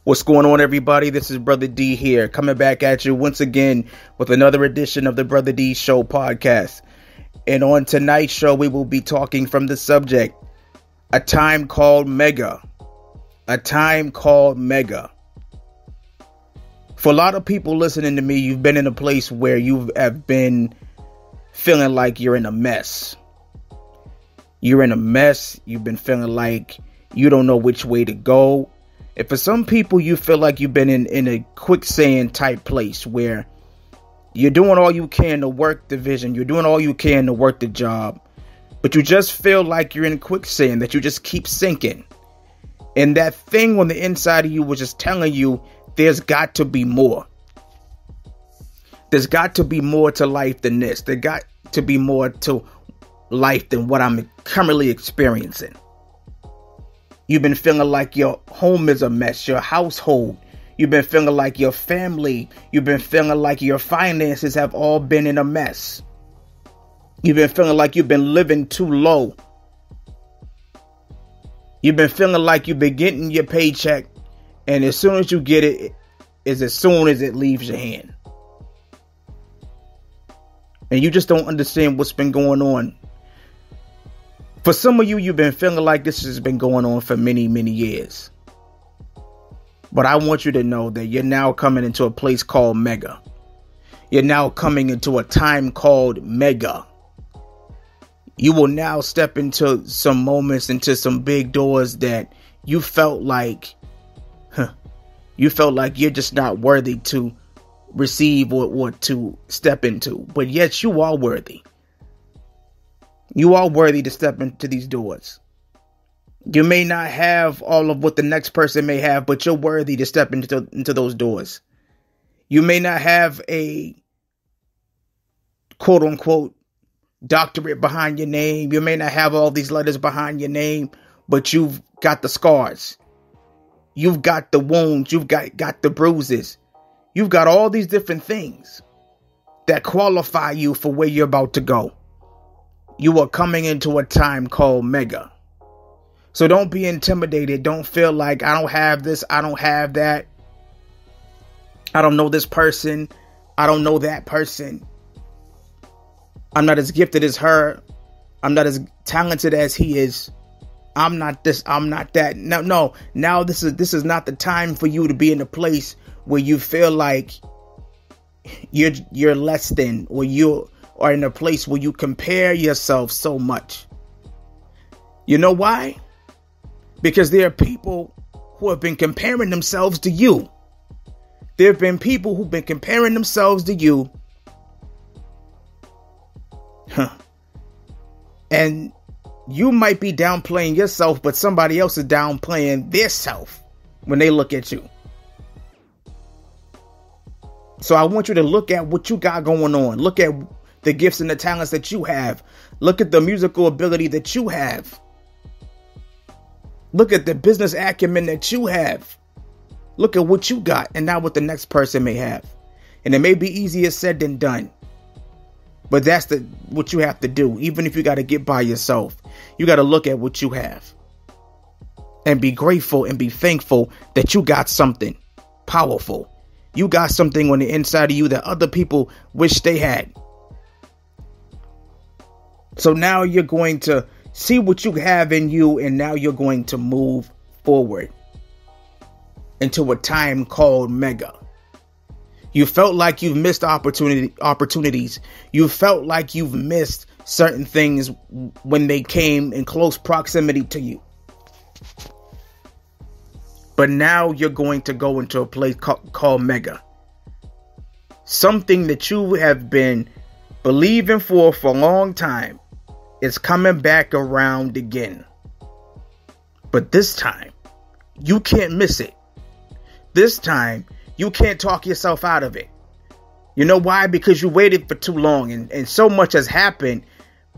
What's going on, everybody? This is Brother D here, coming back at you once again with another edition of the Brother D Show podcast. And on tonight's show, we will be talking from the subject, a time called Mega. A time called Mega. For a lot of people listening to me, you've been in a place where you have been feeling like you're in a mess. You're in a mess. You've been feeling like you don't know which way to go. And for some people, you feel like you've been in a quicksand type place where you're doing all you can to work the vision. You're doing all you can to work the job. But you just feel like you're in quicksand, that you just keep sinking. And that thing on the inside of you was just telling you there's got to be more. There's got to be more to life than this. There got to be more to life than what I'm currently experiencing. You've been feeling like your home is a mess, your household. You've been feeling like your family. You've been feeling like your finances have all been in a mess. You've been feeling like you've been living too low. You've been feeling like you've been getting your paycheck, and as soon as you get it, is as soon as it leaves your hand. And you just don't understand what's been going on. For some of you, you've been feeling like this has been going on for many, many years. But I want you to know that you're now coming into a place called Mega. You're now coming into a time called Mega. You will now step into some moments, into some big doors that you felt like, you're just not worthy to receive or to step into. But yet you are worthy. You are worthy to step into these doors. You may not have all of what the next person may have, but you're worthy to step into those doors. You may not have a quote unquote doctorate behind your name. You may not have all these letters behind your name, but you've got the scars. You've got the wounds. You've got the bruises. You've got all these different things that qualify you for where you're about to go. You are coming into a time called Mega. So don't be intimidated. Don't feel like I don't have this. I don't have that. I don't know this person. I don't know that person. I'm not as gifted as her. I'm not as talented as he is. I'm not this. I'm not that. No. Now this is not the time for you to be in a place where you feel like you're less than, or you are in a place where you compare yourself so much. You know why? Because there are people who have been comparing themselves to you. There have been people who've been comparing themselves to you. And you might be downplaying yourself, but somebody else is downplaying their self when they look at you. So I want you to look at what you got going on. Look at the gifts and the talents that you have. Look at the musical ability that you have. Look at the business acumen that you have. Look at what you got and not what the next person may have. And it may be easier said than done. But that's what you have to do. Even if you got to get by yourself, you got to look at what you have and be grateful and be thankful that you got something powerful. You got something on the inside of you that other people wish they had. So now you're going to see what you have in you, and now you're going to move forward into a time called Mega. You felt like you've missed opportunities. You felt like you've missed certain things when they came in close proximity to you. But now you're going to go into a place called Mega. Something that you have been believing for a long time is coming back around again. But this time, you can't miss it. This time, you can't talk yourself out of it. You know why? Because you waited for too long, and so much has happened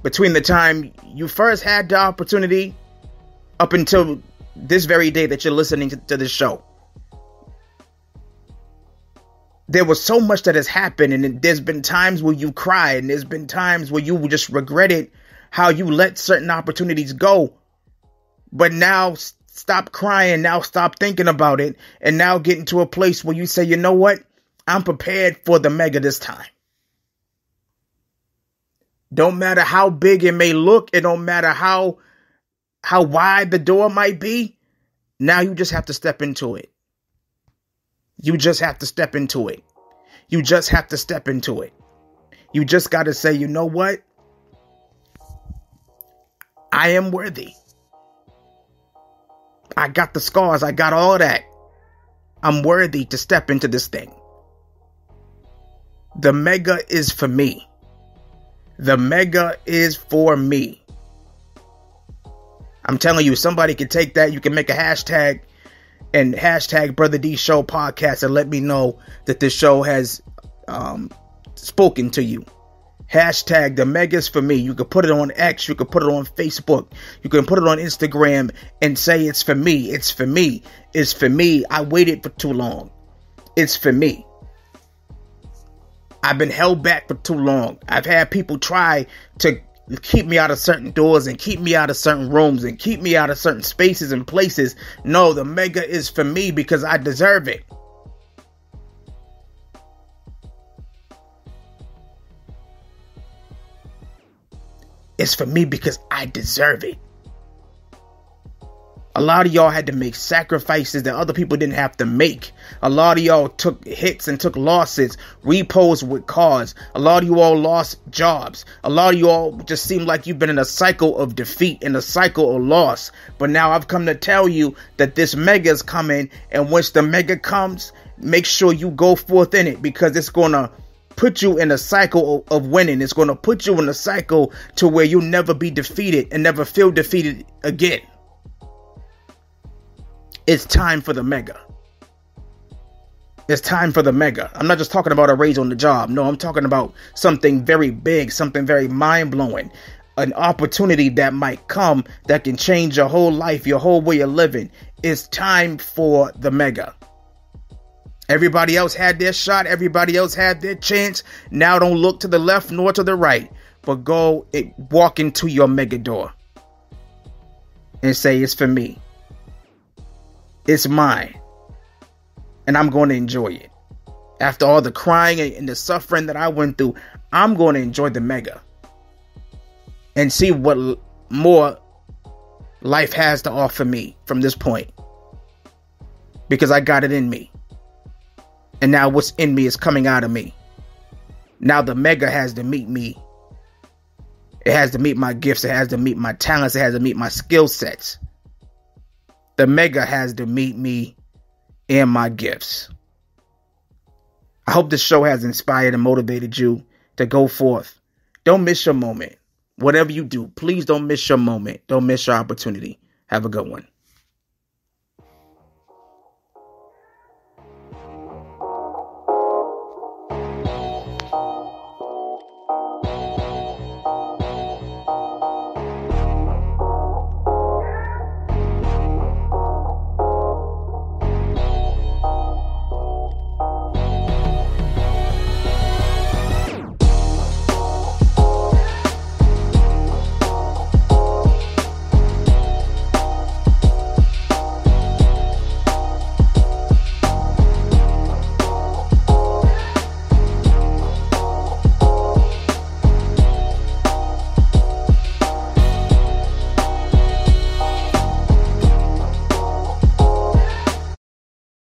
between the time you first had the opportunity up until this very day that you're listening to this show. There was so much that has happened, and there's been times where you cried, and there's been times where you just regretted how you let certain opportunities go. But now stop crying. Now stop thinking about it. And now get into a place where you say, you know what? I'm prepared for the mega this time. Don't matter how big it may look. It don't matter how wide the door might be. Now you just have to step into it. You just have to step into it. You just have to step into it. You just got to say, you know what? I am worthy. I got the scars. I got all that. I'm worthy to step into this thing. The mega is for me. The mega is for me. I'm telling you, somebody can take that. You can make a hashtag and hashtag Brother D Show Podcast and let me know that this show has spoken to you. Hashtag the megas for me. You can put it on X. You can put it on Facebook. You can put it on Instagram and say it's for me. It's for me. It's for me. I waited for too long. It's for me. I've been held back for too long. I've had people try to keep me out of certain doors and keep me out of certain rooms and keep me out of certain spaces and places. No, the mega is for me because I deserve it. It's for me because I deserve it. A lot of y'all had to make sacrifices that other people didn't have to make. A lot of y'all took hits and took losses, repos with cars. A lot of you all lost jobs. A lot of you all just seem like you've been in a cycle of defeat, in a cycle of loss. But now I've come to tell you that this mega is coming. And once the mega comes, make sure you go forth in it because it's going to put you in a cycle of winning. It's going to put you in a cycle to where you'll never be defeated and never feel defeated again. It's time for the mega. It's time for the mega. I'm not just talking about a raise on the job. No, I'm talking about something very big, something very mind-blowing. An opportunity that might come that can change your whole life, your whole way of living. It's time for the mega. Everybody else had their shot. Everybody else had their chance. Now don't look to the left nor to the right, but go walk into your mega door and say, it's for me. It's mine. And I'm going to enjoy it. After all the crying and the suffering that I went through, I'm going to enjoy the mega and see what more life has to offer me from this point. Because I got it in me. And now what's in me is coming out of me. Now the mega has to meet me. It has to meet my gifts. It has to meet my talents. It has to meet my skill sets. The mega has to meet me and my gifts. I hope this show has inspired and motivated you to go forth. Don't miss your moment. Whatever you do, please don't miss your moment. Don't miss your opportunity. Have a good one.